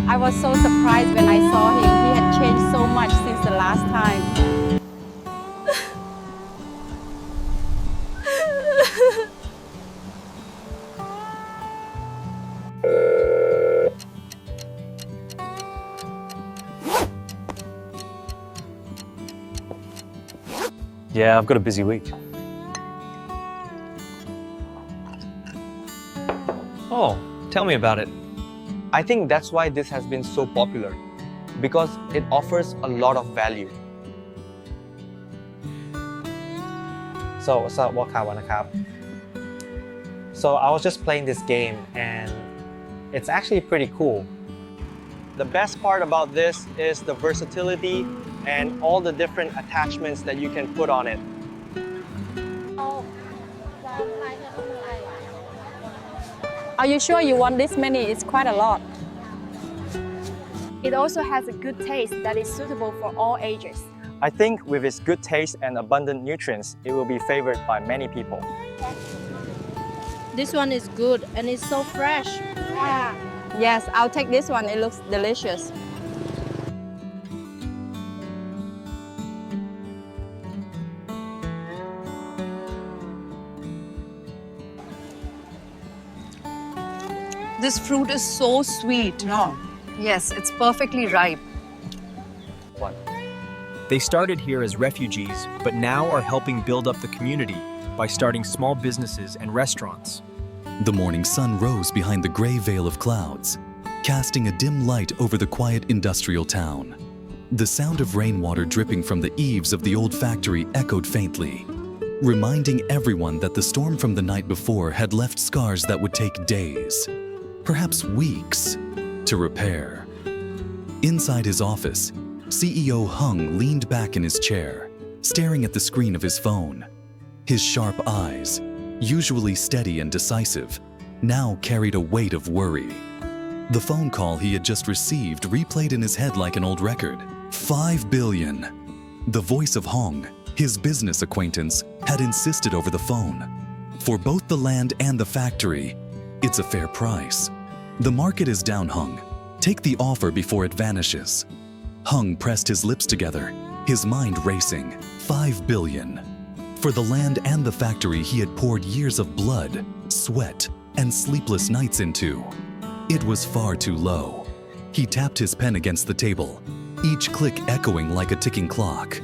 I was so surprised when I saw him. He had changed so much since the last time. Yeah, I've got a busy week. Oh, tell me about it. I think that's why this has been so popular, because it offers a lot of value. So what's up, So I was just playing this game and it's actually pretty cool. The best part about this is the versatility and all the different attachments that you can put on it. Are you sure you want this many? It's quite a lot. It also has a good taste that is suitable for all ages. I think with its good taste and abundant nutrients, it will be favored by many people. This one is good and it's so fresh. Yes, I'll take this one. It looks delicious. This fruit is so sweet. No. Yes, it's perfectly ripe. They started here as refugees, but now are helping build up the community by starting small businesses and restaurants. The morning sun rose behind the gray veil of clouds, casting a dim light over the quiet industrial town. The sound of rainwater dripping from the eaves of the old factory echoed faintly, reminding everyone that the storm from the night before had left scars that would take days, perhaps weeks, to repair. Inside his office, CEO Hung leaned back in his chair, staring at the screen of his phone. His sharp eyes, usually steady and decisive, now carried a weight of worry. The phone call he had just received replayed in his head like an old record. 5 billion. The voice of Hong, his business acquaintance, had insisted over the phone. For both the land and the factory, it's a fair price. The market is down, Hung. Take the offer before it vanishes. Hung pressed his lips together, his mind racing. 5 billion. For the land and the factory he had poured years of blood, sweat, and sleepless nights into. It was far too low. He tapped his pen against the table, each click echoing like a ticking clock.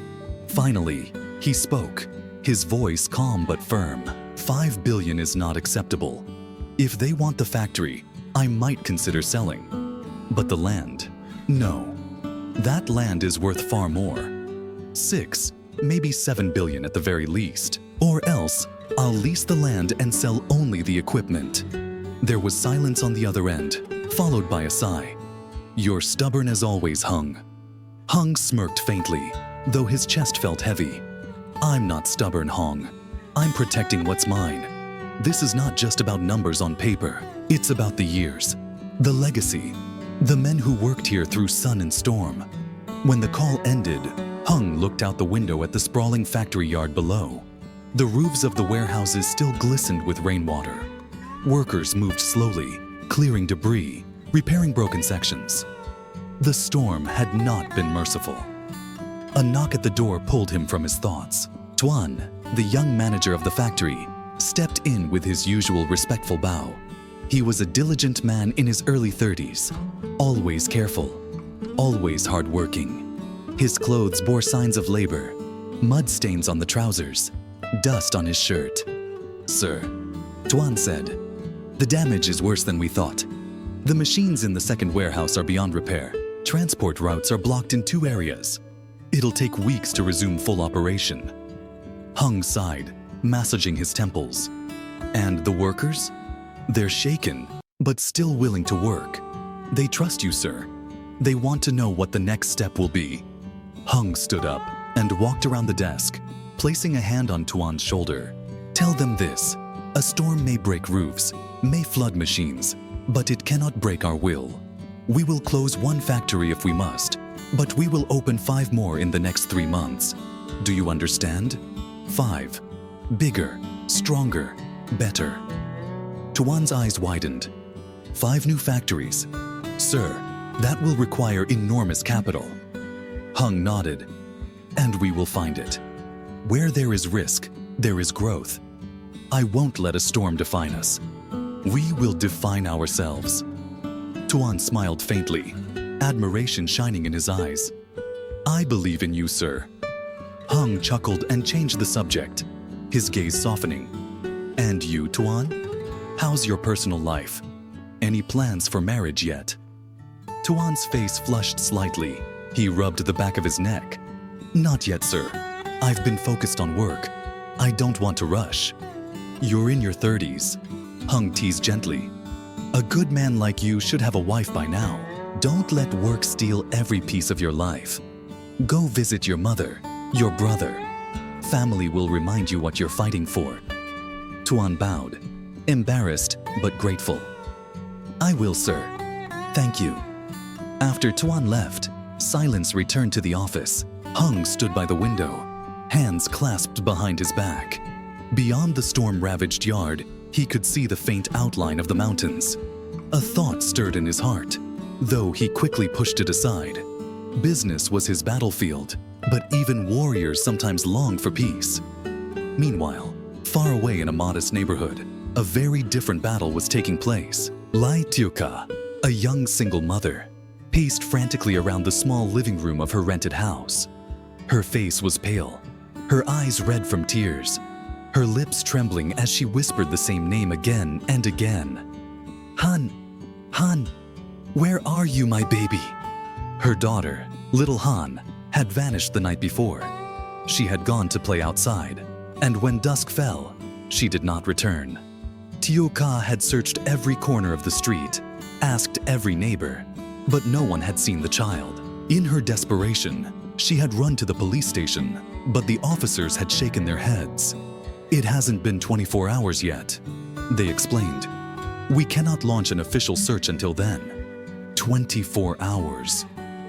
Finally, he spoke, his voice calm but firm. 5 billion is not acceptable. If they want the factory, I might consider selling. But the land? No. That land is worth far more. 6, maybe 7 billion at the very least. Or else, I'll lease the land and sell only the equipment. There was silence on the other end, followed by a sigh. You're stubborn as always, Hung. Hung smirked faintly, though his chest felt heavy. I'm not stubborn, Hong. I'm protecting what's mine. This is not just about numbers on paper. It's about the years, the legacy, the men who worked here through sun and storm. When the call ended, Hung looked out the window at the sprawling factory yard below. The roofs of the warehouses still glistened with rainwater. Workers moved slowly, clearing debris, repairing broken sections. The storm had not been merciful. A knock at the door pulled him from his thoughts. Tuan, the young manager of the factory, stepped in with his usual respectful bow. He was a diligent man in his early 30s, always careful, always hardworking. His clothes bore signs of labor, mud stains on the trousers, dust on his shirt. Sir, Tuan said, the damage is worse than we thought. The machines in the second warehouse are beyond repair. Transport routes are blocked in 2 areas. It'll take weeks to resume full operation. Hung sighed, massaging his temples. And the workers? They're shaken, but still willing to work. They trust you, sir. They want to know what the next step will be. Hung stood up and walked around the desk, placing a hand on Tuan's shoulder. Tell them this. A storm may break roofs, may flood machines, but it cannot break our will. We will close 1 factory if we must, but we will open 5 more in the next 3 months. Do you understand? 5. Bigger, stronger, better. Tuan's eyes widened. 5 new factories. Sir, that will require enormous capital. Hung nodded. And we will find it. Where there is risk, there is growth. I won't let a storm define us. We will define ourselves. Tuan smiled faintly, admiration shining in his eyes. I believe in you, sir. Hung chuckled and changed the subject, his gaze softening. And you, Tuan? How's your personal life? Any plans for marriage yet? Tuan's face flushed slightly. He rubbed the back of his neck. Not yet, sir. I've been focused on work. I don't want to rush. You're in your 30s. Hung teased gently. A good man like you should have a wife by now. Don't let work steal every piece of your life. Go visit your mother, your brother. Family will remind you what you're fighting for. Tuan bowed, embarrassed but grateful. I will, sir. Thank you. After Tuan left, silence returned to the office. Hung stood by the window, hands clasped behind his back. Beyond the storm-ravaged yard, he could see the faint outline of the mountains. A thought stirred in his heart, though he quickly pushed it aside. Business was his battlefield, but even warriors sometimes longed for peace. Meanwhile, far away in a modest neighborhood, a very different battle was taking place. Ly Tieu Ca, a young single mother, paced frantically around the small living room of her rented house. Her face was pale, her eyes red from tears, her lips trembling as she whispered the same name again and again. Han, Han, where are you, my baby? Her daughter, little Han, had vanished the night before. She had gone to play outside, and when dusk fell, she did not return. Tieu Ca had searched every corner of the street, asked every neighbor, but no one had seen the child. In her desperation, she had run to the police station, but the officers had shaken their heads. It hasn't been 24 hours yet, they explained. We cannot launch an official search until then. 24 hours.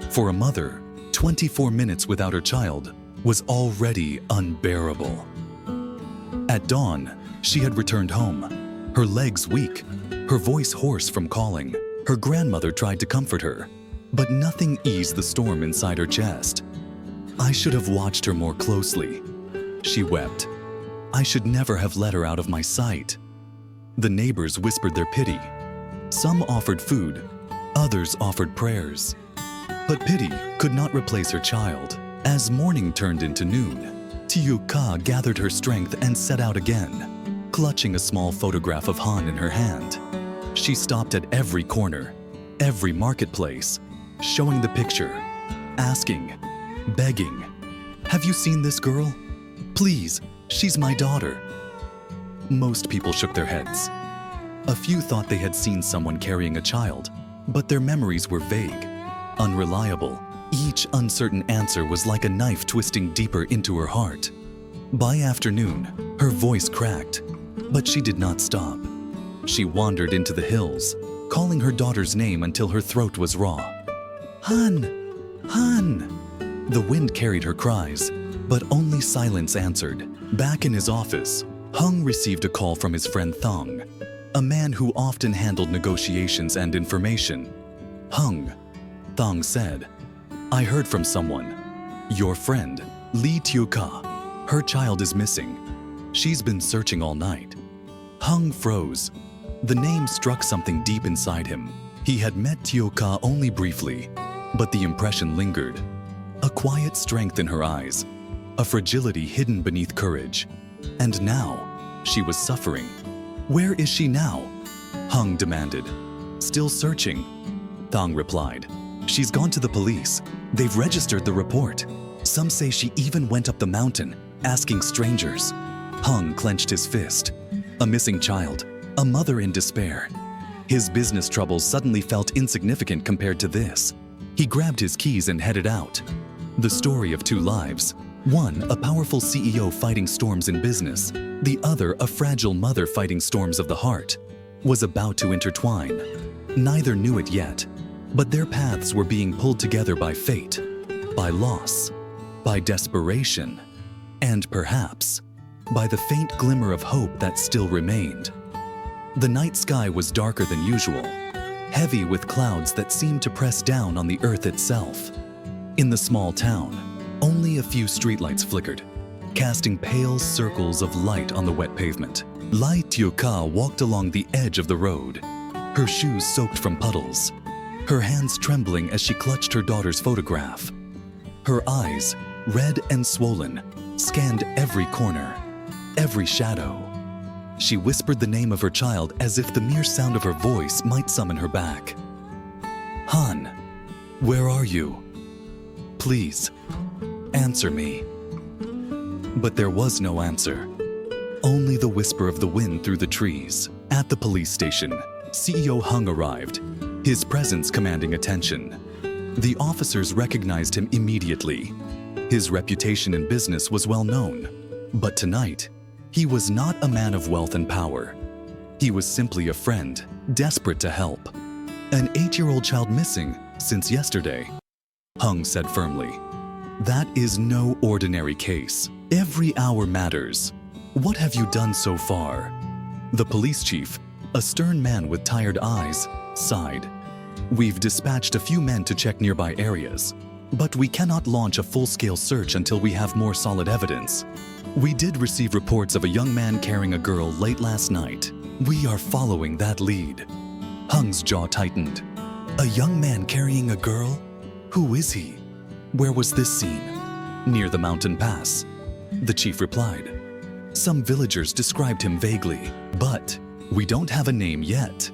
For a mother, 24 minutes without her child was already unbearable. At dawn, she had returned home, her legs weak, her voice hoarse from calling. Her grandmother tried to comfort her, but nothing eased the storm inside her chest. I should have watched her more closely, she wept. I should never have let her out of my sight. The neighbors whispered their pity. Some offered food, others offered prayers. But pity could not replace her child. As morning turned into noon, Tieu Ca gathered her strength and set out again, clutching a small photograph of Han in her hand. She stopped at every corner, every marketplace, showing the picture, asking, begging, "Have you seen this girl? Please, she's my daughter." Most people shook their heads. A few thought they had seen someone carrying a child, but their memories were vague, unreliable. Each uncertain answer was like a knife twisting deeper into her heart. By afternoon, her voice cracked, but she did not stop. She wandered into the hills, calling her daughter's name until her throat was raw. Han! Han! The wind carried her cries, but only silence answered. Back in his office, Hung received a call from his friend Thong, a man who often handled negotiations and information. Hung, Thong said, I heard from someone. Your friend, Ly Tieu Ca. Her child is missing. She's been searching all night. Hung froze. The name struck something deep inside him. He had met Tieu Ca only briefly, but the impression lingered. A quiet strength in her eyes, a fragility hidden beneath courage. And now, she was suffering. Where is she now? Hung demanded. Still searching. Thong replied. She's gone to the police. They've registered the report. Some say she even went up the mountain, asking strangers. Hung clenched his fist. A missing child, a mother in despair. His business troubles suddenly felt insignificant compared to this. He grabbed his keys and headed out. The story of two lives. One, a powerful CEO fighting storms in business. The other, a fragile mother fighting storms of the heart, was about to intertwine. Neither knew it yet, but their paths were being pulled together by fate, by loss, by desperation, and perhaps by the faint glimmer of hope that still remained. The night sky was darker than usual, heavy with clouds that seemed to press down on the earth itself. In the small town, only a few streetlights flickered, casting pale circles of light on the wet pavement. Ly Tieu Ca walked along the edge of the road, her shoes soaked from puddles, her hands trembling as she clutched her daughter's photograph. Her eyes, red and swollen, scanned every corner, every shadow. She whispered the name of her child as if the mere sound of her voice might summon her back. "Han, where are you? Please, answer me." But there was no answer. Only the whisper of the wind through the trees. At the police station, CEO Hung arrived, his presence commanding attention. The officers recognized him immediately. His reputation in business was well known. But tonight, he was not a man of wealth and power. He was simply a friend, desperate to help. An 8-year-old child missing since yesterday, Hung said firmly. That is no ordinary case. Every hour matters. What have you done so far? The police chief, a stern man with tired eyes, sighed. We've dispatched a few men to check nearby areas, but we cannot launch a full-scale search until we have more solid evidence. We did receive reports of a young man carrying a girl late last night. We are following that lead. Hung's jaw tightened. A young man carrying a girl? Who is he? Where was this seen? Near the mountain pass, the chief replied. Some villagers described him vaguely, but we don't have a name yet.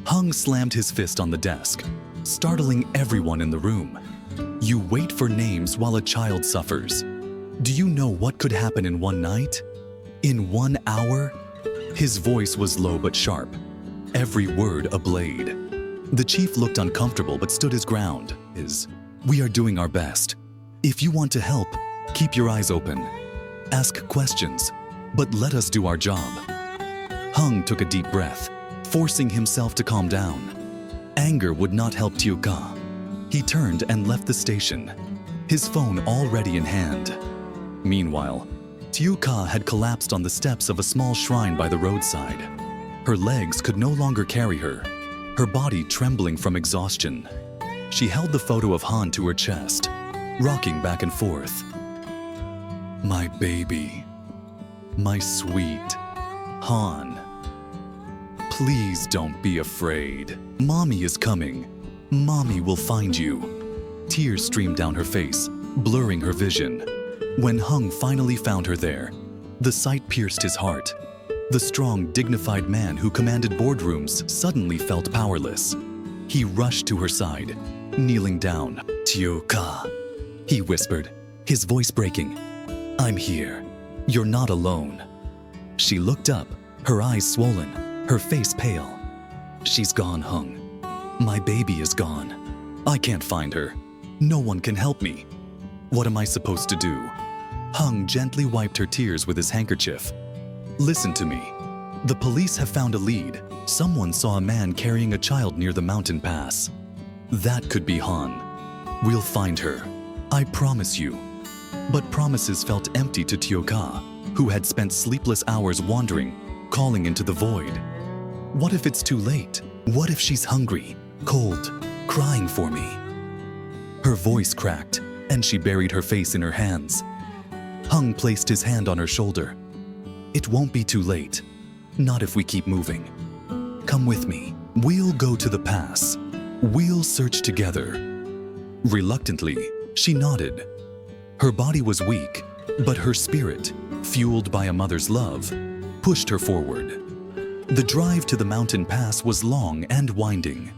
Hung slammed his fist on the desk, startling everyone in the room. You wait for names while a child suffers. Do you know what could happen in one night? In 1 hour? His voice was low but sharp, every word a blade. The chief looked uncomfortable but stood his ground. We are doing our best. If you want to help, keep your eyes open. Ask questions, but let us do our job. Hung took a deep breath, forcing himself to calm down. Anger would not help Tieu Ca. He turned and left the station, his phone already in hand. Meanwhile, Tieu Ca had collapsed on the steps of a small shrine by the roadside. Her legs could no longer carry her, her body trembling from exhaustion. She held the photo of Han to her chest, rocking back and forth. My baby, my sweet Han. Please don't be afraid. Mommy is coming. Mommy will find you. Tears streamed down her face, blurring her vision. When Hung finally found her there, the sight pierced his heart. The strong, dignified man who commanded boardrooms suddenly felt powerless. He rushed to her side, kneeling down. Tieu Ca, he whispered, his voice breaking. I'm here. You're not alone. She looked up, her eyes swollen, her face pale. She's gone, Hung. My baby is gone. I can't find her. No one can help me. What am I supposed to do? Hung gently wiped her tears with his handkerchief. Listen to me. The police have found a lead. Someone saw a man carrying a child near the mountain pass. That could be Han. We'll find her. I promise you. But promises felt empty to Tieu Ca, who had spent sleepless hours wandering, calling into the void. What if it's too late? What if she's hungry, cold, crying for me? Her voice cracked, and she buried her face in her hands. Hung placed his hand on her shoulder. It won't be too late. Not if we keep moving. Come with me. We'll go to the pass. We'll search together. Reluctantly, she nodded. Her body was weak, but her spirit, fueled by a mother's love, pushed her forward. The drive to the mountain pass was long and winding.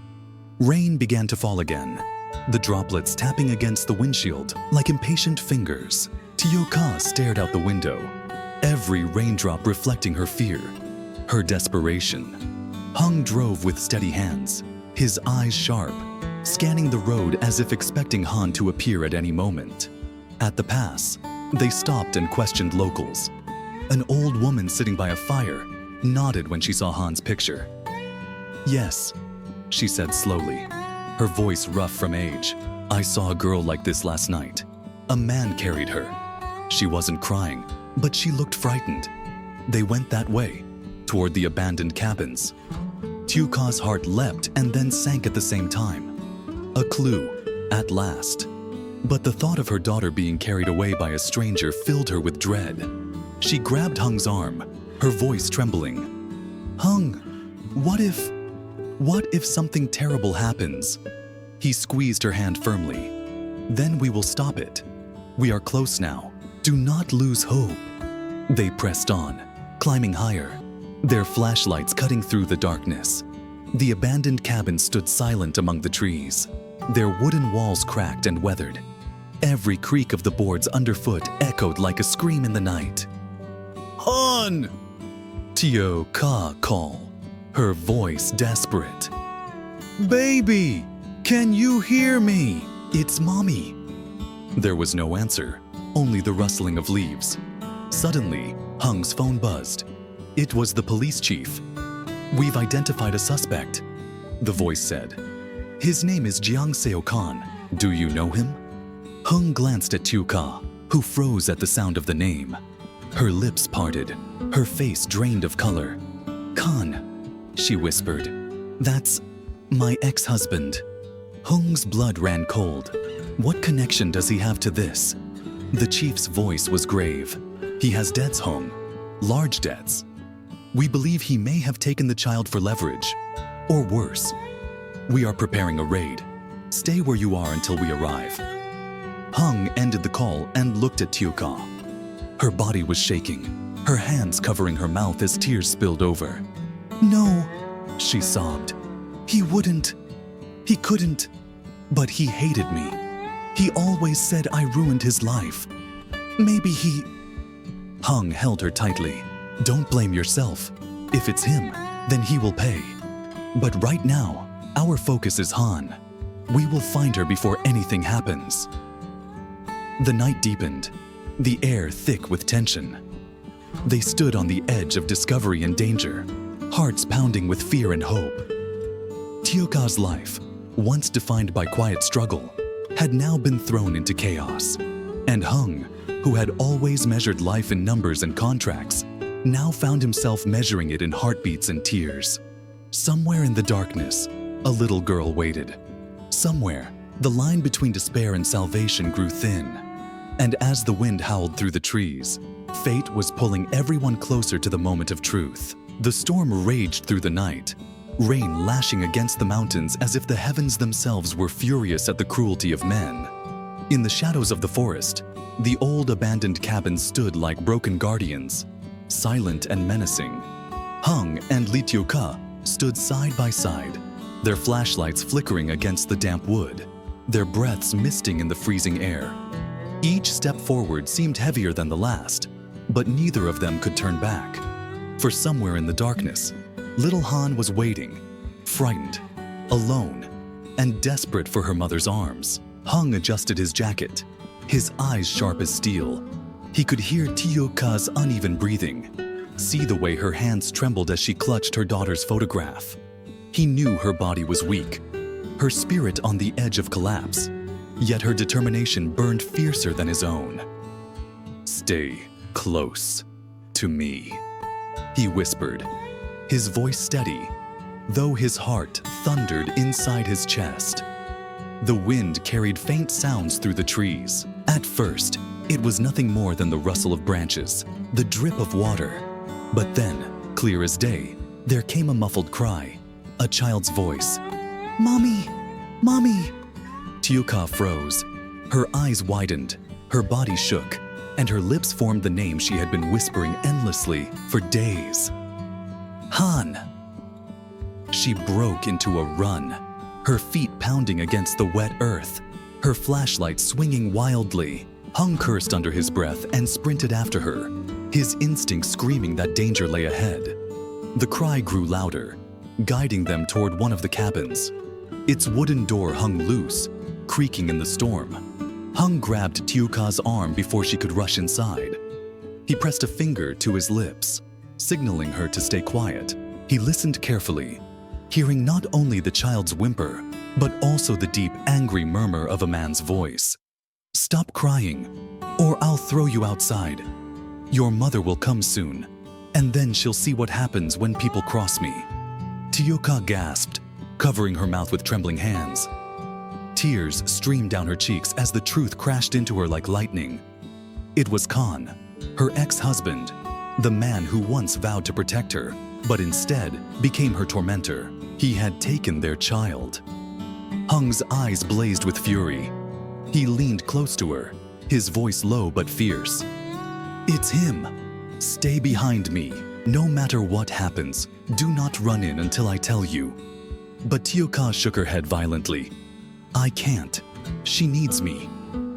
Rain began to fall again, the droplets tapping against the windshield like impatient fingers. Tieu Ca stared out the window, every raindrop reflecting her fear, her desperation. Hung drove with steady hands, his eyes sharp, scanning the road as if expecting Han to appear at any moment. At the pass, they stopped and questioned locals. An old woman sitting by a fire nodded when she saw Han's picture. Yes, she said slowly, her voice rough from age. I saw a girl like this last night. A man carried her. She wasn't crying, but she looked frightened. They went that way, toward the abandoned cabins. Tieu Ca's heart leapt and then sank at the same time. A clue, at last. But the thought of her daughter being carried away by a stranger filled her with dread. She grabbed Hung's arm, her voice trembling. "Hung, what if something terrible happens?" He squeezed her hand firmly. "Then we will stop it. We are close now. Do not lose hope." They pressed on, climbing higher, their flashlights cutting through the darkness. The abandoned cabin stood silent among the trees. Their wooden walls cracked and weathered. Every creak of the boards underfoot echoed like a scream in the night. "Han!" Tieu Ca called, her voice desperate. "Baby, can you hear me? It's Mommy." There was no answer, only the rustling of leaves. Suddenly, Hung's phone buzzed. It was the police chief. "We've identified a suspect," the voice said. "His name is Jiang Seokan. Do you know him?" Hung glanced at Tieu Ca, who froze at the sound of the name. Her lips parted, her face drained of color. "Khan," she whispered. "That's my ex-husband." Hung's blood ran cold. What connection does he have to this? The chief's voice was grave. "He has debts, Hung. Large debts. We believe he may have taken the child for leverage. Or worse. We are preparing a raid. Stay where you are until we arrive." Hung ended the call and looked at Tieu Ca. Her body was shaking, her hands covering her mouth as tears spilled over. "No," she sobbed. "He wouldn't. He couldn't. But he hated me. He always said I ruined his life. Maybe he..." Hung held her tightly. "Don't blame yourself. If it's him, then he will pay. But right now, our focus is Han. We will find her before anything happens." The night deepened, the air thick with tension. They stood on the edge of discovery and danger, hearts pounding with fear and hope. Tieu Ca's life, once defined by quiet struggle, had now been thrown into chaos. And Hung, who had always measured life in numbers and contracts, now found himself measuring it in heartbeats and tears. Somewhere in the darkness, a little girl waited. Somewhere, the line between despair and salvation grew thin. And as the wind howled through the trees, fate was pulling everyone closer to the moment of truth. The storm raged through the night, rain lashing against the mountains as if the heavens themselves were furious at the cruelty of men. In the shadows of the forest, the old abandoned cabins stood like broken guardians, silent and menacing. Hung and Ly Tieu Ca stood side by side, their flashlights flickering against the damp wood, their breaths misting in the freezing air. Each step forward seemed heavier than the last, but neither of them could turn back. For somewhere in the darkness, little Han was waiting, frightened, alone, and desperate for her mother's arms. Hung adjusted his jacket, his eyes sharp as steel. He could hear Tieu Ca's uneven breathing, see the way her hands trembled as she clutched her daughter's photograph. He knew her body was weak, her spirit on the edge of collapse, yet her determination burned fiercer than his own. "Stay close to me," he whispered, his voice steady, though his heart thundered inside his chest. The wind carried faint sounds through the trees. At first, it was nothing more than the rustle of branches, the drip of water. But then, clear as day, there came a muffled cry, a child's voice. "Mommy! Mommy!" Tieu Ca froze. Her eyes widened, her body shook, and her lips formed the name she had been whispering endlessly for days. "Han!" She broke into a run, her feet pounding against the wet earth, her flashlight swinging wildly. Hung cursed under his breath and sprinted after her, his instinct screaming that danger lay ahead. The cry grew louder, guiding them toward one of the cabins. Its wooden door hung loose, creaking in the storm. Hung grabbed Tieu Ca's arm before she could rush inside. He pressed a finger to his lips, signaling her to stay quiet. He listened carefully, hearing not only the child's whimper, but also the deep, angry murmur of a man's voice. "Stop crying, or I'll throw you outside. Your mother will come soon, and then she'll see what happens when people cross me." Tieu Ca gasped, covering her mouth with trembling hands. Tears streamed down her cheeks as the truth crashed into her like lightning. It was Con, her ex-husband, the man who once vowed to protect her, but instead became her tormentor. He had taken their child. Hung's eyes blazed with fury. He leaned close to her, his voice low but fierce. "It's him. Stay behind me. No matter what happens, do not run in until I tell you." But Tieu Ca shook her head violently. "I can't. She needs me.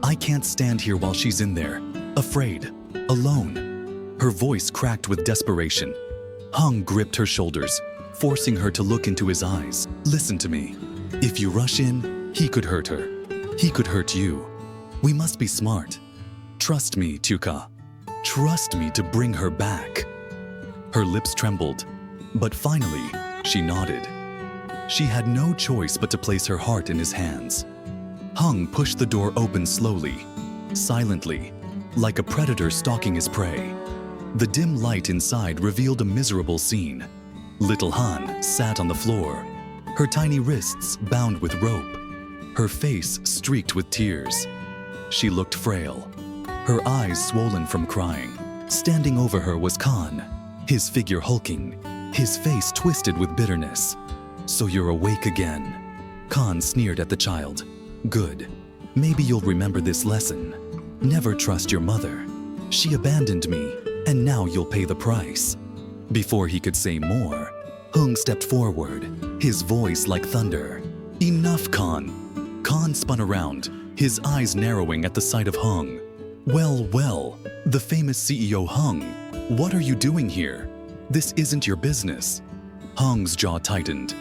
I can't stand here while she's in there, afraid, alone." Her voice cracked with desperation. Hung gripped her shoulders, forcing her to look into his eyes. "Listen to me. If you rush in, he could hurt her. He could hurt you. We must be smart. Trust me, Tieu Ca. Trust me to bring her back." Her lips trembled, but finally, she nodded. She had no choice but to place her heart in his hands. Hung pushed the door open slowly, silently, like a predator stalking his prey. The dim light inside revealed a miserable scene. Little Han sat on the floor, her tiny wrists bound with rope, her face streaked with tears. She looked frail, her eyes swollen from crying. Standing over her was Con, his figure hulking, his face twisted with bitterness. "So you're awake again." Con sneered at the child. "Good. Maybe you'll remember this lesson. Never trust your mother. She abandoned me, and now you'll pay the price." Before he could say more, Hung stepped forward, his voice like thunder. "Enough, Con." Con spun around, his eyes narrowing at the sight of Hung. Well, the famous CEO Hung, what are you doing here? This isn't your business." Hung's jaw tightened.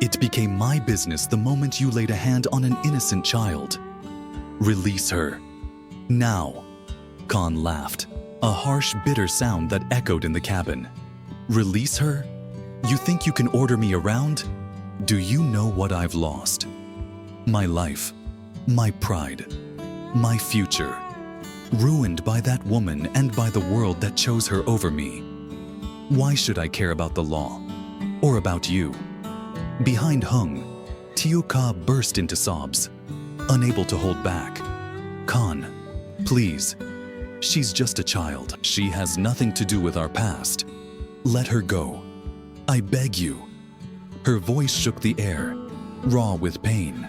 "It became my business the moment you laid a hand on an innocent child. Release her. Now." Con laughed, a harsh, bitter sound that echoed in the cabin. "Release her? You think you can order me around? Do you know what I've lost? My life, my pride, my future. Ruined by that woman and by the world that chose her over me. Why should I care about the law? Or about you?" Behind Hung, Tieu Ca burst into sobs, unable to hold back. "Con, please. She's just a child. She has nothing to do with our past. Let her go. I beg you." Her voice shook the air, raw with pain.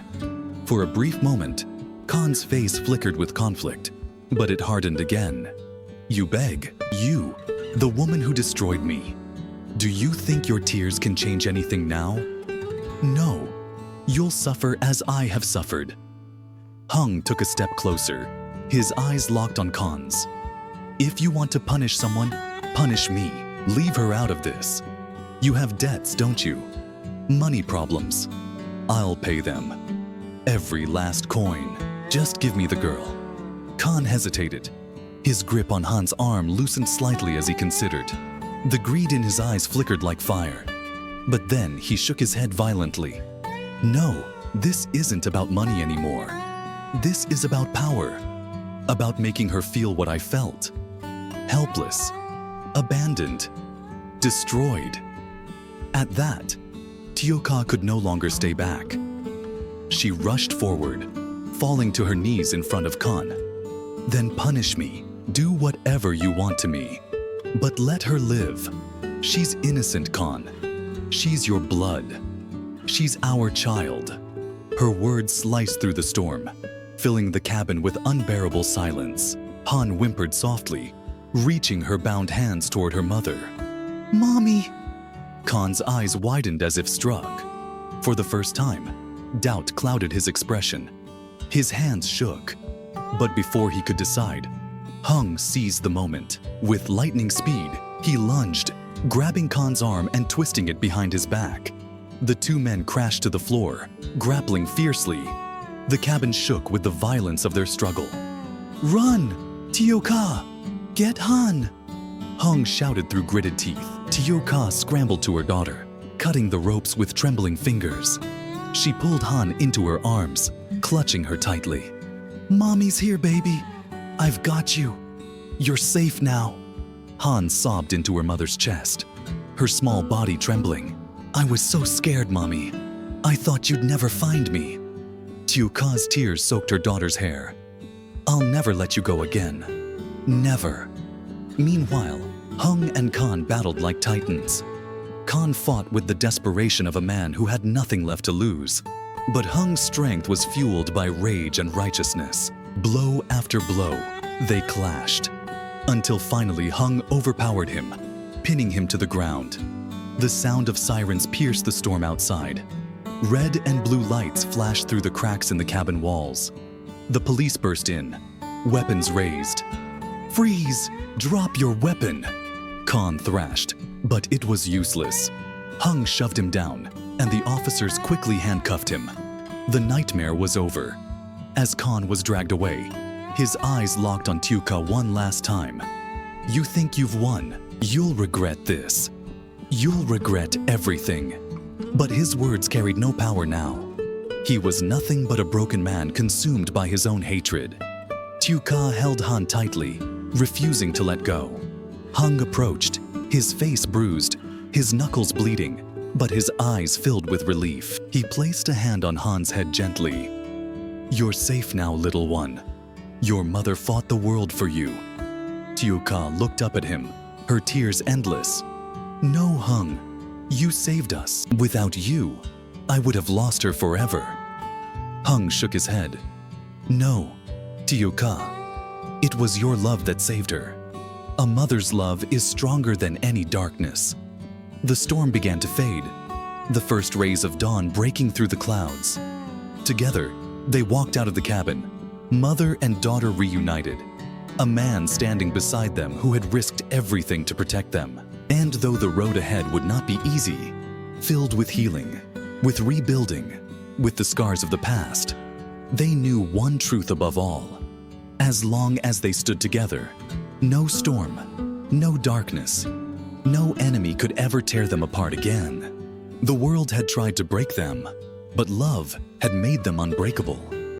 For a brief moment, Con's face flickered with conflict, but it hardened again. "You beg? You, the woman who destroyed me. Do you think your tears can change anything now? No. You'll suffer as I have suffered." Hung took a step closer, his eyes locked on Con's. "If you want to punish someone, punish me. Leave her out of this. You have debts, don't you? Money problems. I'll pay them. Every last coin. Just give me the girl." Con hesitated. His grip on Han's arm loosened slightly as he considered. The greed in his eyes flickered like fire. But then he shook his head violently. "No, this isn't about money anymore. This is about power. About making her feel what I felt. Helpless. Abandoned. Destroyed." At that, Tieu Ca could no longer stay back. She rushed forward, falling to her knees in front of Con. "Then punish me. Do whatever you want to me. But let her live. She's innocent, Con. She's your blood. She's our child." Her words sliced through the storm, filling the cabin with unbearable silence. Han whimpered softly, reaching her bound hands toward her mother. "Mommy!" Con's eyes widened as if struck. For the first time, doubt clouded his expression. His hands shook. But before he could decide, Hung seized the moment. With lightning speed, he lunged, grabbing Con's arm and twisting it behind his back. The two men crashed to the floor, grappling fiercely. The cabin shook with the violence of their struggle. "Run! Tieu Ca! Get Han!" Hung shouted through gritted teeth. Tieu Ca scrambled to her daughter, cutting the ropes with trembling fingers. She pulled Han into her arms, clutching her tightly. "Mommy's here, baby. I've got you. You're safe now." Han sobbed into her mother's chest, her small body trembling. I was so scared, Mommy. I thought you'd never find me. Tieu Ca's tears soaked her daughter's hair. I'll never let you go again. Never. Meanwhile, Hung and Con battled like titans. Con fought with the desperation of a man who had nothing left to lose. But Hung's strength was fueled by rage and righteousness. Blow after blow, they clashed. Until finally Hung overpowered him, pinning him to the ground. The sound of sirens pierced the storm outside. Red and blue lights flashed through the cracks in the cabin walls. The police burst in, weapons raised. Freeze! Drop your weapon! Con thrashed, but it was useless. Hung shoved him down, and the officers quickly handcuffed him. The nightmare was over. As Con was dragged away, his eyes locked on Tieu Ca one last time. You think you've won. You'll regret this. You'll regret everything. But his words carried no power now. He was nothing but a broken man consumed by his own hatred. Tieu Ca held Han tightly, refusing to let go. Hung approached, his face bruised, his knuckles bleeding, but his eyes filled with relief. He placed a hand on Han's head gently. You're safe now, little one. Your mother fought the world for you. Tieu Ca looked up at him, her tears endless. No, Hung, you saved us. Without you, I would have lost her forever. Hung shook his head. No, Tieu Ca, it was your love that saved her. A mother's love is stronger than any darkness. The storm began to fade, the first rays of dawn breaking through the clouds. Together, they walked out of the cabin, mother and daughter reunited, a man standing beside them who had risked everything to protect them. And though the road ahead would not be easy, filled with healing, with rebuilding, with the scars of the past, they knew one truth above all. As long as they stood together, no storm, no darkness, no enemy could ever tear them apart again. The world had tried to break them, but love had made them unbreakable.